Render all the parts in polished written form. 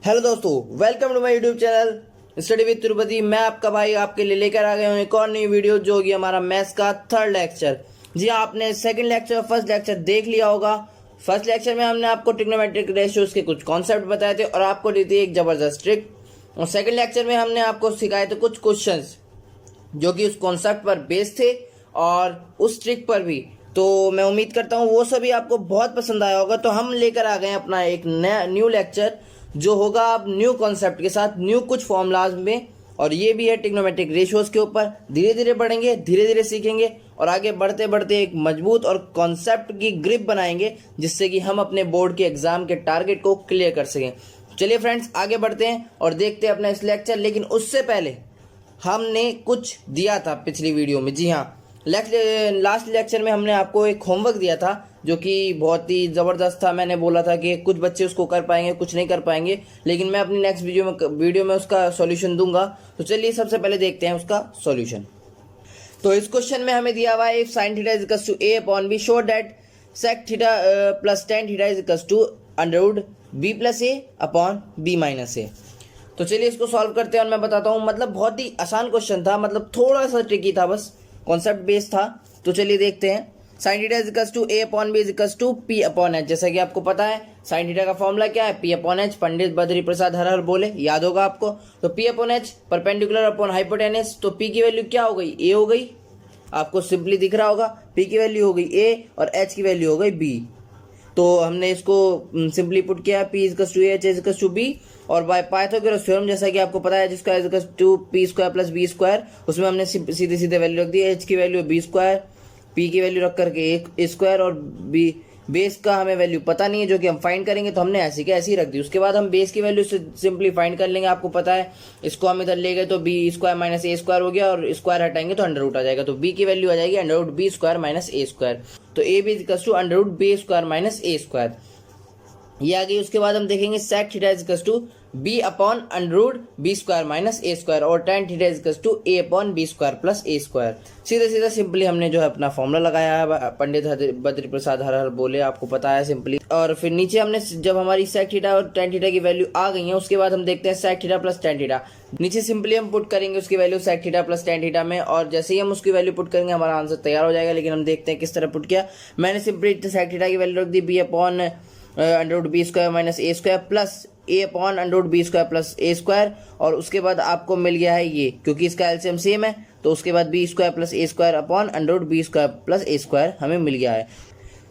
Hello दोस्तों, welcome to my YouTube channel study with Tirupati. मैं आपका भाई आपके लिए लेकर आ गया हूँ एक और नई वीडियो जो कि हमारा मैथ्स का थर्ड लेक्चर। जी हाँ, आपने सेकंड लेक्चर और फर्स्ट लेक्चर देख लिया होगा। फर्स्ट लेक्चर में हमने आपको ट्रिग्नोमेट्रिक रेशियोज के कुछ कॉन्सेप्ट बताए थे और आपको दी थी एक जबरदस्त ट्रिक। और सेकंड लेक्चर में हमने आपको सिखाए थे कुछ क्वेश्चंस जो कि उस कॉन्सेप्ट पर बेस्ड थे और उस ट्रिक पर भी। तो मैं उम्मीद करता हूँ वो सभी आपको बहुत पसंद आया होगा। तो हम लेकर आ गए अपना एक नया न्यू लेक्चर जो होगा अब न्यू कॉन्सेप्ट के साथ, न्यू कुछ फॉर्मूलाज में, और ये भी है ट्रिग्नोमेट्रिक रेशियोज के ऊपर। धीरे धीरे बढ़ेंगे, धीरे धीरे सीखेंगे और आगे बढ़ते बढ़ते एक मजबूत और कॉन्सेप्ट की ग्रिप बनाएंगे जिससे कि हम अपने बोर्ड के एग्जाम के टारगेट को क्लियर कर सकें। चलिए फ्रेंड्स, आगे बढ़ते हैं और देखते हैं अपना इस लेक्चर। लेकिन उससे पहले हमने कुछ दिया था पिछली वीडियो में। जी हाँ, लास्ट लेक्चर में हमने आपको एक होमवर्क दिया था जो कि बहुत ही ज़बरदस्त था। मैंने बोला था कि कुछ बच्चे उसको कर पाएंगे, कुछ नहीं कर पाएंगे, लेकिन मैं अपनी नेक्स्ट वीडियो में उसका सॉल्यूशन दूंगा। तो चलिए सबसे पहले देखते हैं उसका सॉल्यूशन। तो इस क्वेश्चन में हमें दिया हुआ है if sine theta is equals to A upon B, show that sec theta plus tan theta is equals to under root B plus A upon B minus A. तो चलिए इसको सॉल्व करते हैं और मैं बताता हूँ। मतलब बहुत ही आसान क्वेश्चन था, मतलब थोड़ा सा ट्रिकी था, बस कॉन्सेप्ट बेस्ड था। तो चलिए देखते हैं। Sine theta is equals to A upon B is equals to P upon H. जैसा कि आपको पता है साइन थीटा का फॉर्मूला क्या है, P upon H. Pandit Badri Prasad हर हर बोले, याद होगा आपको। तो P upon H perpendicular upon hypotenuse. तो पी की वैल्यू क्या हो गई, ए हो गई। आपको सिंपली दिख रहा होगा, पी की वैल्यू हो गई ए और एच की वैल्यू हो गई बी। तो हमने इसको सिंपली पुट किया, P इजकस to H इजकस to be, और बाय पाइथागोरस थ्योरम जैसा कि आपको पता है जिसका इजकस to P square plus B square, उसमें हमने सीधे सीधे वैल्यू रख दी। एच की वैल्यू बी स्क्वायर, पी की वैल्यू रख करके एक स्क्वायर, और बी बेस का हमें वैल्यू पता नहीं है जो कि हम फाइंड करेंगे, तो हमने ऐसी के ऐसी रख दी। उसके बाद हम बेस की वैल्यू से सिंपली फाइंड कर लेंगे। आपको पता है इसको हम इधर ले गए तो B square minus A square हो गया, और स्क्वायर हटाएंगे तो अंडर रूट आ जाएगा। तो बी की वैल्यू आ जाएगी under root B square minus A square. तो A B equal to under root B square minus A square, ये आ गई। उसके बाद हम देखेंगे sec theta is equal to B upon under root B square minus A square, और tan theta is equal to A upon B square plus A square. सीधा सीधा सिंपली हमने जो है अपना फॉर्मूला लगाया है, पंडित बद्री प्रसाद हर हर बोले, आपको पता है सिंपली। और फिर नीचे हमने जब हमारी सेक थीटा और टेन थीटा की वैल्यू आ गई है, उसके बाद हम देखते हैं sec theta plus tan theta. नीचे सिंपली हम पुट करेंगे उसकी value sec theta plus tan theta में, और जैसे ही हम उसकी वैल्यू पुट करेंगे हमारा आंसर तैयार हो जाएगा। लेकिन हम देखते हैं किस तरह पुट किया। मैंने सिंपली सेक थीटा की वैल्यू रख दी B upon under root B square minus A square plus A upon under root B square plus A square, और उसके बाद आपको मिल गया है ये, क्योंकि इसका एलसीएम सेम है, तो उसके बाद B square plus A square upon under root B square plus A square हमें मिल गया है।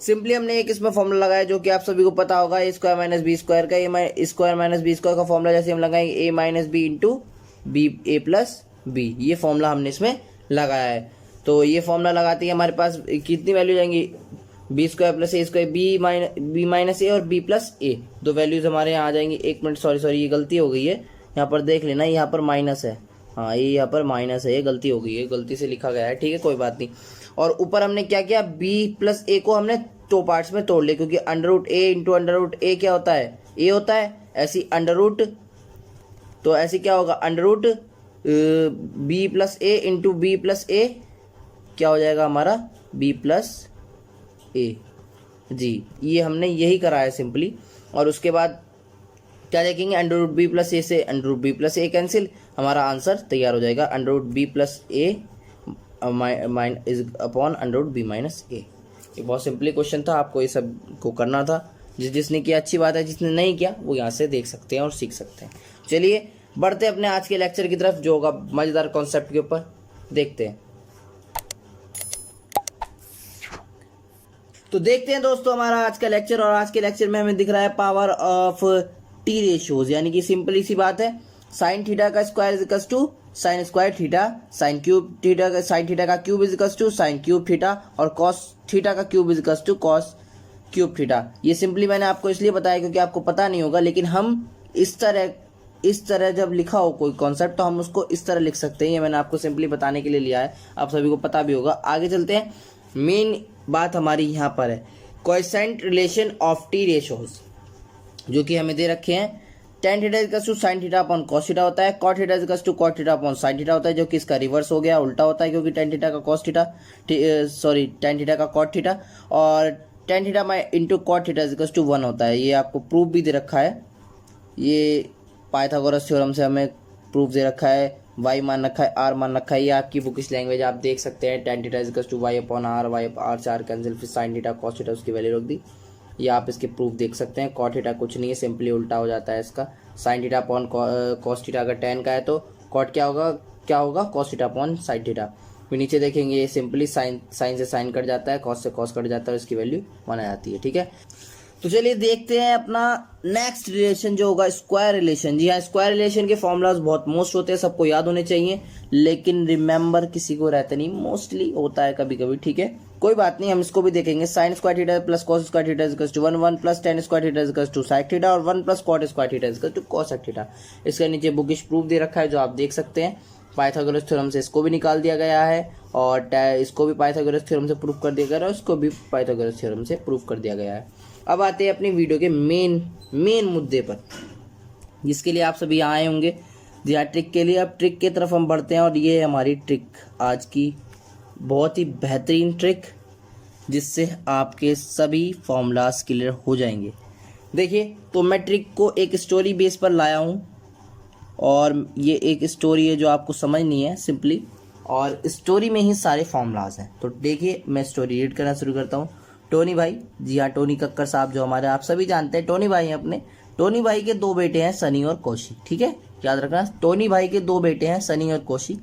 सिंपली हमने एक इसमें फॉर्मूला लगाया जो कि आप सभी को पता होगा, ए स्क्वायर माइनस बी स्क्वायर का। ए स्क्वायर माइनस बी स्क्वायर का फॉर्मूला जैसे हम लगाएंगे ए माइनस बी इंटू बी ए प्लस बी, ये फॉर्मूला हमने इसमें लगाया है। तो ये फॉर्मूला लगाते ही हमारे पास कितनी वैल्यू जाएंगी, B square plus A square, B minus ए और बी प्लस ए, दो वैल्यूज हमारे यहाँ आ जाएंगी। एक मिनट, सॉरी ये गलती हो गई है, यहाँ पर देख लेना, यहाँ पर माइनस है। हाँ, ये यहाँ पर माइनस है, ये गलती हो गई है, गलती से लिखा गया है, ठीक है, कोई बात नहीं। और ऊपर हमने क्या किया, बी प्लस ए को हमने दो पार्ट्स में तोड़ लिया, क्योंकि अंडर रूट ए इंटू अंडर रूट ए क्या होता है, ए होता है। ऐसी अंडर रूट, तो ऐसे क्या होगा, अंडर रूट बी प्लस ए इंटू बी प्लस ए क्या हो जाएगा हमारा, बी प्लस ए। जी, ये हमने यही करा है सिंपली। और उसके बाद क्या देखेंगे, under root B plus A से under root B plus A cancel, हमारा आंसर तैयार हो जाएगा under root B plus A is upon under root B minus A. ये बहुत सिंपली क्वेश्चन था, आपको ये सब को करना था। जिसने किया अच्छी बात है, जिसने नहीं किया वो यहाँ से देख सकते हैं और सीख सकते हैं। चलिए बढ़ते अपने आज के लेक्चर की तरफ जो होगा मज़ेदार कॉन्सेप्ट के ऊपर, देखते हैं। तो देखते हैं दोस्तों हमारा आज का लेक्चर, और आज के लेक्चर में हमें दिख रहा है पावर ऑफ टी रेशियोज, यानी कि सिंपली सी बात है, साइन थीटा का square is equals to sine square theta, sine cube theta का साइन थीटा का cube is equals to sine cube theta, और कॉस थीटा का cube is equals to cos cube theta. ये simply मैंने आपको इसलिए बताया क्योंकि आपको पता नहीं होगा, लेकिन हम इस तरह जब लिखा हो कोई कॉन्सेप्ट तो हम उसको इस तरह लिख सकते हैं। ये मैंने आपको सिंपली बताने के लिए लिया है, आप सभी को पता भी होगा। आगे चलते हैं, मेन बात हमारी यहाँ पर है coefficient relation of T ratios, जो कि हमें दे रखे हैं। Tan theta equals to sine theta upon cos theta होता है, cot theta equals to cot theta upon sine theta होता है, जो कि इसका रिवर्स हो गया, उल्टा होता है, क्योंकि टेन थीटा का कॉस थीटा टेन थीटा का कॉट थीटा, और tan theta into cot theta equals to 1 होता है। ये आपको प्रूफ भी दे रखा है, ये पाइथागोरस थ्योरम से हमें प्रूफ दे रखा है, y मान रखा है, r मान रखा है। ये आपकी बुकिश लैंग्वेज आप देख सकते हैं। tan theta equals to y upon r, y r से r कैंसिल, फिर sin थीटा cos थीटा उसकी वैल्यू रख दी। ये आप इसके प्रूफ देख सकते हैं। cot थीटा कुछ नहीं है, सिंपली उल्टा हो जाता है इसका। sin theta upon cos theta अगर tan का है तो cot क्या होगा cos theta upon sin theta. फिर नीचे देखेंगे ये सिंपली साइन से साइन कट जाता है, cos से cos कट जाता है, इसकी वैल्यू 1 आ जाती है। ठीक है, तो चलिए देखते हैं अपना नेक्स्ट रिलेशन जो होगा स्क्वायर रिलेशन। जी हाँ, स्क्वायर रिलेशन के फॉर्मूलाज बहुत मोस्ट होते हैं, सबको याद होने चाहिए, लेकिन रिमेंबर किसी को रहता नहीं, मोस्टली होता है कभी कभी। ठीक है, कोई बात नहीं, हम इसको भी देखेंगे। Sine square theta plus cos square theta equals to 1, 1 plus tan square theta equals to sec theta और 1 plus cot square theta equals to cosec theta. इसका नीचे बुकिश प्रूफ दे रखा है जो आप देख सकते हैं। पाइथागोरस थ्योरम से इसको भी निकाल दिया गया है और इसको भी पाइथागोरस थ्योरम से प्रूफ कर दिया गया है और इसको भी पाइथागोरस थ्योरम से प्रूफ कर दिया गया है। अब आते हैं अपनी वीडियो के मेन मुद्दे पर, जिसके लिए आप सभी आए होंगे। जी हाँ, ट्रिक के लिए। अब ट्रिक की तरफ हम बढ़ते हैं और ये है हमारी ट्रिक आज की, बहुत ही बेहतरीन ट्रिक, जिससे आपके सभी फॉर्मूलाज क्लियर हो जाएंगे। देखिए, तो मैं ट्रिक को एक स्टोरी बेस पर लाया हूँ और ये एक स्टोरी है जो आपको समझनी है सिंपली, और स्टोरी में ही सारे फॉर्मूलाज हैं। तो देखिए, मैं स्टोरी रीड करना शुरू करता हूँ। टोनी भाई, जी हाँ, टोनी कक्कर साहब जो हमारे आप सभी जानते हैं, टोनी भाई हैं अपने। टोनी भाई के 2 बेटे हैं, सनी और कोशी। ठीक है, याद रखना, टोनी भाई के 2 बेटे हैं, सनी और कोशी।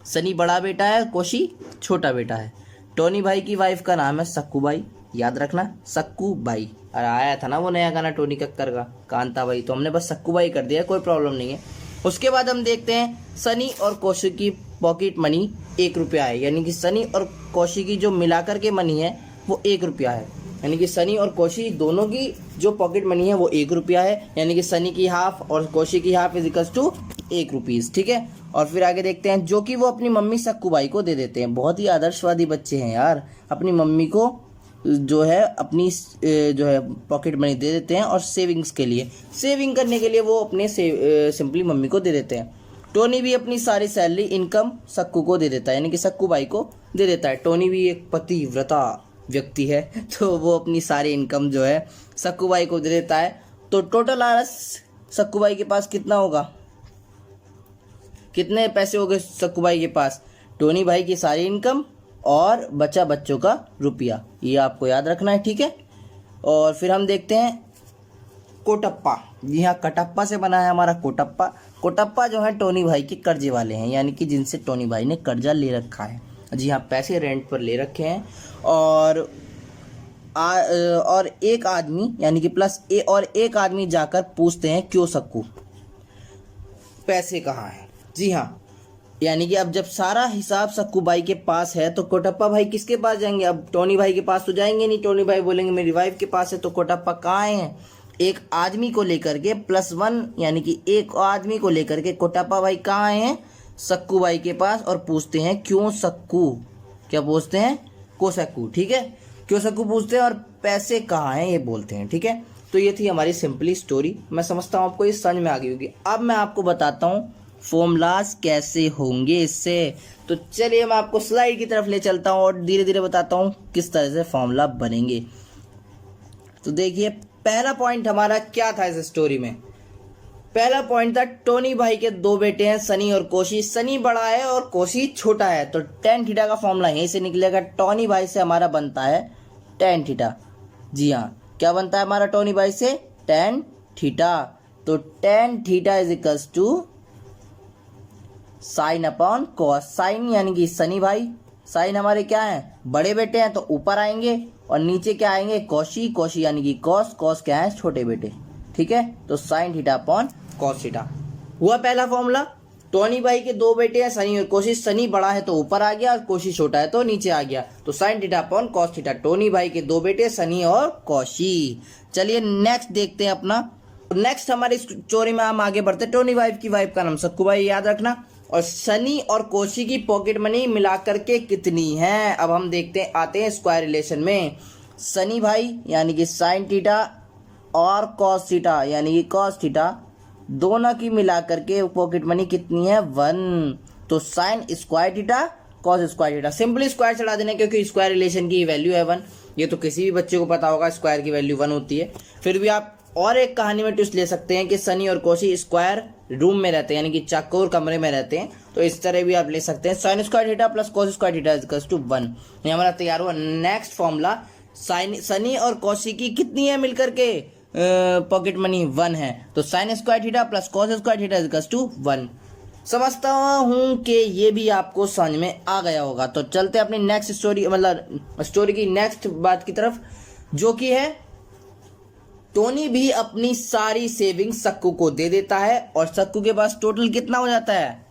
सनी बड़ा बेटा है, कोशी छोटा बेटा है। टोनी भाई की वाइफ का नाम है सक्कू बाई, याद रखना, सक्कू बाई। अरे आया था ना वो नया गाना टोनी कक्कर का, कांता बाई, तो हमने बस सक्कू बाई कर दिया, कोई प्रॉब्लम नहीं है। उसके बाद हम देखते हैं सनी और कोशी की पॉकेट मनी 1 रुपया है, यानी कि सनी और कोशी की जो मिलाकर के मनी है वो 1 रुपया है। यानी कि सनी और कोशी दोनों की जो पॉकेट मनी है वो 1 रुपया है, यानी कि सनी की हाफ और कोशी की half is equals to 1 rupees. ठीक है, और फिर आगे देखते हैं, जो कि वो अपनी मम्मी सक्कू बाई को दे देते हैं। बहुत ही आदर्शवादी बच्चे हैं यार, अपनी मम्मी को जो है अपनी जो है पॉकेट मनी दे देते हैं और सेविंग्स के लिए, सेविंग करने के लिए वो अपने सिंपली मम्मी को दे देते हैं। टोनी भी अपनी सारी सैलरी इनकम सक्कू को दे देता है, यानी कि सक्कू बाई को दे देता है। टोनी भी एक पतिव्रता व्यक्ति है, तो वो अपनी सारी इनकम जो है सक्कू बाई को दे देता है। तो टोटल आरस सक्कू बाई के पास कितना होगा, कितने पैसे हो गए सक्कू बाई के पास? टोनी भाई की सारी इनकम और बचा बच्चों का रुपया, ये आपको याद रखना है। ठीक है, और फिर हम देखते हैं कोटप्पा। जी हाँ, कटप्पा से बना है हमारा कोटप्पा। कोटप्पा जो है टोनी भाई के कर्जे वाले हैं, यानी कि जिनसे टोनी भाई ने कर्जा ले रखा है। जी हाँ, पैसे रेंट पर ले रखे हैं। और एक आदमी यानी कि प्लस ए और एक आदमी जाकर पूछते हैं क्यों सक्कू, पैसे कहाँ हैं। जी हाँ, यानी कि अब जब सारा हिसाब सक्कू भाई के पास है तो कोटप्पा भाई किसके पास जाएंगे? अब टोनी भाई के पास तो जाएंगे नहीं, टोनी भाई बोलेंगे मेरी वाइफ के पास है। तो कोटप्पा कहाँ आए हैं? एक आदमी को लेकर के, +1 यानी कि एक आदमी को लेकर के कोटप्पा भाई कहाँ आए हैं? सक्कू भाई के पास, और पूछते हैं क्यों सक्कू, क्या पूछते हैं? को सक्कू। ठीक है, क्यों सक्कू पूछते हैं और पैसे कहाँ हैं ये बोलते हैं। ठीक है, तो ये थी हमारी सिंपली स्टोरी। मैं समझता हूँ आपको ये समझ में आ गई होगी। अब मैं आपको बताता हूँ फॉर्मूलाज कैसे होंगे इससे। तो चलिए मैं आपको स्लाइड की तरफ ले चलता हूँ और धीरे धीरे बताता हूँ किस तरह से फॉर्मूला बनेंगे। तो देखिए, पहला पॉइंट हमारा क्या था इस स्टोरी में? पहला पॉइंट था टोनी भाई के 2 बेटे हैं, सनी और कोशी। सनी बड़ा है और कोशी छोटा है, तो tan थीटा का फॉर्मूला यहीं से निकलेगा। टोनी भाई से हमारा बनता है tan थीटा। जी हाँ, क्या बनता है हमारा टोनी भाई से? tan theta. तो tan theta is equals to sine upon cos. Sine यानी कि सनी भाई, साइन हमारे क्या है? बड़े बेटे हैं, तो ऊपर आएंगे, और नीचे क्या आएंगे? कोशी। कोशी यानी कि कॉस। कॉस क्या है? छोटे बेटे। ठीक है, तो sign theta upon cos theta हुआ पहला फॉर्मूला। टोनी भाई के 2 बेटे हैं, सनी और कोशी। सनी बड़ा है तो ऊपर आ गया और कोशी छोटा है तो नीचे आ गया, तो sign theta upon cos theta. Tony भाई के 2 बेटे सनी और कोशी। चलिए नेक्स्ट देखते हैं अपना। नेक्स्ट हमारी स्टोरी में हम आगे बढ़ते हैं। टोनी भाई की वाइफ का नाम सक्कू बाई, याद रखना। और सनी और कोशी की पॉकेट मनी मिलाकर के कितनी है? अब हम देखते हैं, आते हैं स्क्वायर रिलेशन में। सनी भाई यानी कि साइन थीटा और कॉस थीटा यानी कि कॉस थीटा, दोनों की मिलाकर के पॉकेट मनी कितनी है? 1। तो sine square theta cos square theta, simply square चढ़ा देना क्योंकि स्क्वायर रिलेशन की वैल्यू है 1। ये तो किसी भी बच्चे को पता होगा, स्क्वायर की वैल्यू 1 होती है। फिर भी आप और एक कहानी में ट्विस्ट ले सकते हैं कि सनी और कौशी स्क्वायर रूम में रहते हैं, यानी कि चौकोर कमरे में रहते हैं, तो इस तरह भी आप ले सकते हैं। Sine square theta plus cos square theta equals to 1। ये हमारा तैयार हुआ नेक्स्ट फॉर्मूला। सनी और कौशी की कितनी है मिलकर के पॉकेट मनी 1 है, तो sine square theta plus cos square theta equals to 1। समझता हूं कि ये भी आपको समझ में आ गया होगा। तो चलते हैं अपनी नेक्स्ट स्टोरी, मतलब स्टोरी की नेक्स्ट बात की तरफ, जो कि है टोनी भी अपनी सारी सेविंग सक्कू को दे देता है और सक्कू के पास टोटल कितना हो जाता है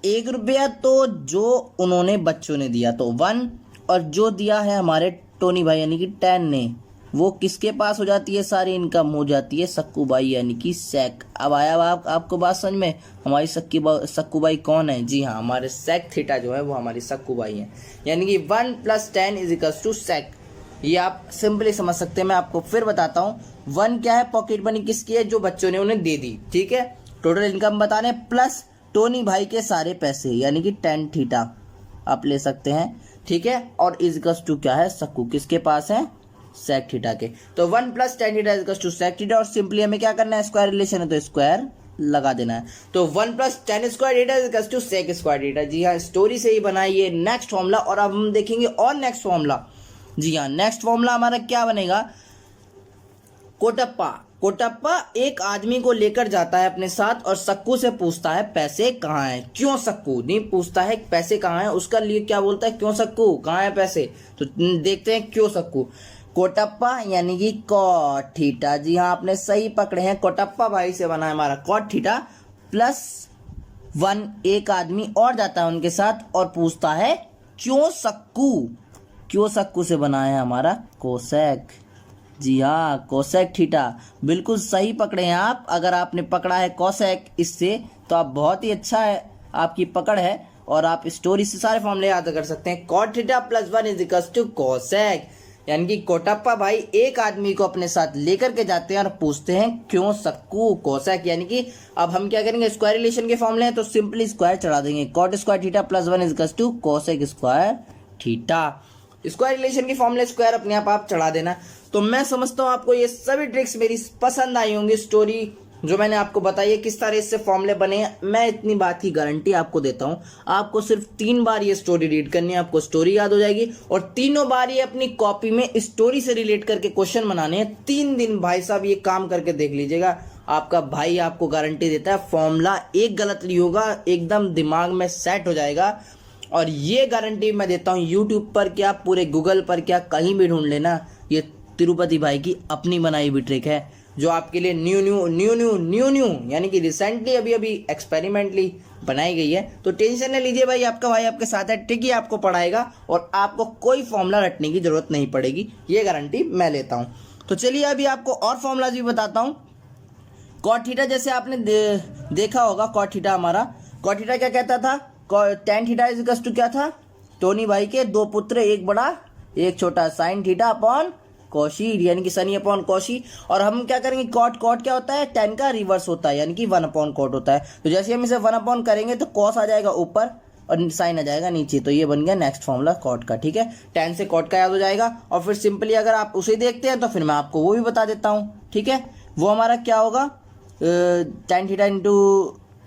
1 रुपया। तो जो उन्होंने बच्चों ने दिया तो 1, और जो दिया है हमारे टोनी भाई यानी कि 10 ने, वो किसके पास हो जाती है, सारी इनकम हो जाती है सक्कू बाई यानी कि सैक। अब आया आपको बात समझ में, हमारी सक्कू बाई कौन है? जी हाँ, हमारे सैक थीटा जो है वो हमारी सक्कू बाई है, यानी कि 1 + 10 इज इक्वल्स टू सैक। ये आप सिंपली समझ सकते हैं। मैं आपको फिर बताता हूँ। 1 क्या है, पॉकेट मनी किसकी है, जो बच्चों ने उन्हें दे दी, ठीक है, टोटल इनकम बताने, प्लस टोनी भाई के सारे पैसे यानी कि 10 थीटा आप ले सकते हैं, ठीक है, और इज इक्वल्स टू क्या है, सक्कू किसके पास है, सेक थीटा के। तो 1 + 10 theta is equals to sec theta, और सिंपली हमें क्या करना है, स्क्वायर रिलेशन है तो स्क्वायर लगा देना है। तो 1 + 10 square theta is equals to sec square theta. जी हाँ, स्टोरी से ही बना ये नेक्स्ट फॉर्मूला। और अब हम देखेंगे और नेक्स्ट फॉर्मूला। जी हाँ, नेक्स्ट फॉर्मूला हमारा क्या बनेगा, कोटप्पा एक आदमी को लेकर जाता है अपने साथ और सक्कू से पूछता है पैसे कहाँ हैं। क्यों सक्कू नहीं पूछता है पैसे कहाँ हैं, उसका लिए क्या बोलता है, क्यों सक्कू कहाँ है पैसे। तो देखते हैं क्यों सक्कू। कोटप्पा यानी कि कॉट थीटा। जी हाँ, आपने सही पकड़े हैं, कोटप्पा भाई से बना है हमारा कॉट थीटा +1। एक आदमी और जाता है उनके साथ और पूछता है क्यों सक्कू से बना है हमारा कोसेक। जी हाँ, कोसेक थीटा, बिल्कुल सही पकड़े हैं आप। अगर आपने पकड़ा है कोसेक इससे, तो आप बहुत ही अच्छा है, आपकी पकड़ है, और आप स्टोरी से सारे फॉर्मूले याद कर सकते हैं। Cot theta +1 is equals to cosec, यानी कि कोटप्पा भाई एक आदमी को अपने साथ लेकर के जाते हैं और पूछते हैं क्यों सक्कू कोसेक। यानी कि अब हम क्या करेंगे, स्क्वायर रिलेशन के फॉर्मूले हैं तो सिंपली स्क्वायर चढ़ा देंगे। Cot square theta +1 is equals to cosec square theta. Square relation के फॉर्मूले स्क्वायर अपने आप चढ़ा देना। तो मैं समझता हूँ आपको ये सभी ट्रिक्स मेरी पसंद आई होंगी। स्टोरी जो मैंने आपको बताई है किस तरह इससे फॉर्मूले बने हैं, मैं इतनी बात की गारंटी आपको देता हूँ। आपको सिर्फ 3 बार ये स्टोरी रीड करनी है, आपको स्टोरी याद हो जाएगी, और तीनों बार ये अपनी कॉपी में स्टोरी से रिलेट करके क्वेश्चन बनाने हैं। 3 दिन भाई साहब ये काम करके देख लीजिएगा, आपका भाई आपको गारंटी देता है फॉर्मूला एक गलत नहीं होगा, एकदम दिमाग में सेट हो जाएगा। और ये गारंटी मैं देता हूँ, यूट्यूब पर क्या, पूरे गूगल पर क्या, कहीं भी ढूंढ लेना, ये तिरुपति भाई की अपनी बनाई हुई ट्रिक है, जो आपके लिए न्यू यानी कि रिसेंटली अभी एक्सपेरिमेंटली बनाई गई है। तो टेंशन न लीजिए भाई, आपका भाई आपके साथ है, ट्रिक ही आपको पढ़ाएगा और आपको कोई फॉर्मूला रटने की जरूरत नहीं पड़ेगी, ये गारंटी मैं लेता हूँ। तो चलिए अभी आपको और फॉर्मूलाज भी बताता हूँ। कॉट थीटा जैसे आपने देखा होगा, कॉट थीटा हमारा, कॉट थीटा क्या कहता था, tan theta is equals to क्या था, टोनी भाई के 2 पुत्र, एक बड़ा एक छोटा, साइन थीटा अपॉन कौशी यानी कि सनी अपॉन कौशी। और हम क्या करेंगे, कॉट क्या होता है, tan का रिवर्स होता है, यानी कि 1/cot होता है। तो जैसे हम इसे 1 करेंगे तो कॉस आ जाएगा ऊपर और साइन आ जाएगा नीचे, तो ये बन गया नेक्स्ट फॉर्मूला कॉट का, ठीक है। tan से कॉट का याद हो जाएगा। और फिर सिंपली अगर आप उसे देखते हैं तो फिर मैं आपको वो भी बता देता हूँ, ठीक है। वो हमारा क्या होगा, tan theta into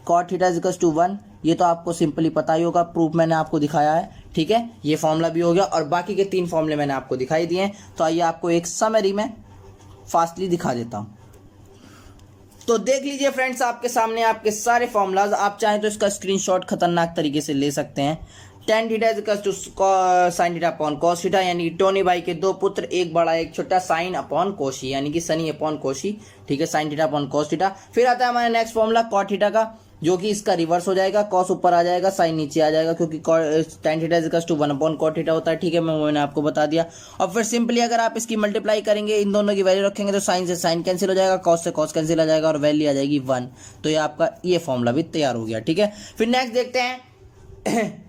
cot theta is equals to 1। ये तो आपको सिंपली पता ही होगा, प्रूफ मैंने आपको दिखाया है, ठीक है। ये फॉर्मूला भी हो गया और बाकी के 3 फॉर्मूले मैंने आपको दिखाई दिए हैं। तो आइए आपको एक समरी में फास्टली दिखा देता हूं। तो देख लीजिए फ्रेंड्स, आपके सामने आपके सारे फॉर्मूलाज। आप चाहें तो इसका स्क्रीनशॉट खतरनाक तरीके से ले सकते हैं। tan theta is equals to sine theta upon cos theta, यानी कि टोनी भाई के 2 पुत्र, एक बड़ा एक छोटा, साइन अपॉन कौशी यानी कि सनी अपॉन कौशी, ठीक है, sine theta upon cos theta. फिर आता है हमारा नेक्स्ट फॉर्मूला कॉट थीटा का, जो कि इसका रिवर्स हो जाएगा, कॉस ऊपर आ जाएगा, साइन नीचे आ जाएगा, क्योंकि tan theta is equals to 1/cot theta होता है, ठीक है, मैंने आपको बता दिया। और फिर सिंपली अगर आप इसकी मल्टीप्लाई करेंगे, इन दोनों की वैल्यू रखेंगे तो साइन से साइन कैंसिल हो जाएगा, कॉस से कॉस कैंसिल हो जाएगा और वैल्यू आ जाएगी 1। तो ये आपका ये फॉर्मूला भी तैयार हो गया, ठीक है। फिर नेक्स्ट देखते हैं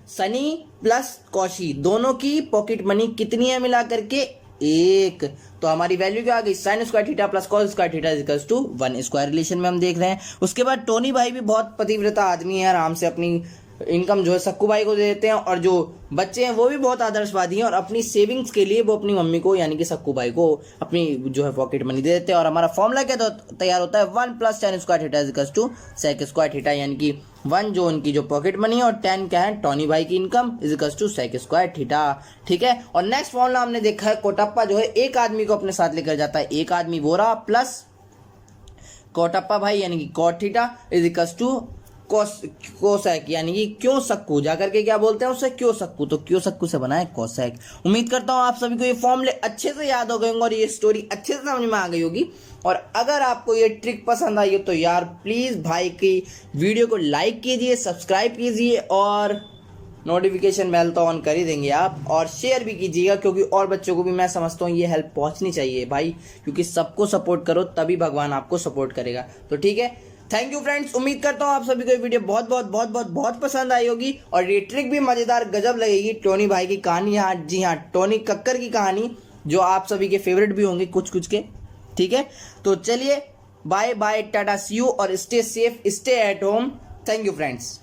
सनी प्लस कौशी दोनों की पॉकेट मनी कितनी है मिला करके 1। तो हमारी वैल्यू क्या आ गई, sine square theta plus cos square theta is equals to 1। Square relation में हम देख रहे हैं। उसके बाद टोनी भाई भी बहुत पतिव्रता आदमी है, आराम से अपनी इनकम जो है सक्कू भाई को दे देते हैं, और जो बच्चे हैं वो भी बहुत आदर्शवादी हैं और अपनी सेविंग्स के लिए वो अपनी मम्मी को यानी कि सक्कू भाई को अपनी जो है पॉकेट मनी दे देते हैं। और हमारा फॉर्मूला क्या तैयार होता है, 1 + tan square theta equals to sec square theta, यानी कि 1 जो उनकी जो पॉकेट मनी है और 10 क्या है टोनी भाई की income equals to sec square theta. ठीक है, और नेक्स्ट फॉर्मूला हमने देखा है, कोटप्पा जो है एक आदमी को अपने साथ लेकर जाता है, एक आदमी वो रहा प्लस कोटप्पा भाई यानी कि cot theta equals to cosec, यानी कि क्यों सक्कू, जाकर के क्या बोलते हैं उससे, क्यों सक्कू, तो क्यों सक्कू से बना है कोसेक। उम्मीद करता हूं आप सभी को ये फॉर्मूले अच्छे से याद हो गए होंगे और ये स्टोरी अच्छे से समझ में आ गई होगी। और अगर आपको ये ट्रिक पसंद आई हो तो यार प्लीज भाई की वीडियो को लाइक कीजिए, सब्सक्राइब कीजिए और नोटिफिकेशन बेल तो ऑन कर ही देंगे आप, और शेयर भी कीजिएगा क्योंकि और बच्चों को भी मैं समझता हूँ ये हेल्प पहुंचनी चाहिए भाई, क्योंकि सबको सपोर्ट करो तभी भगवान आपको सपोर्ट करेगा। तो ठीक है, थैंक यू फ्रेंड्स, उम्मीद करता हूँ आप सभी को ये वीडियो बहुत बहुत बहुत बहुत बहुत पसंद आई होगी और ये ट्रिक भी मजेदार गजब लगेगी। टोनी भाई की कहानी, हाँ जी हाँ, टोनी कक्कर की कहानी जो आप सभी के फेवरेट भी होंगे कुछ कुछ के। ठीक है, तो चलिए bye bye, tata, see you और stay safe, stay at home. Thank you friends.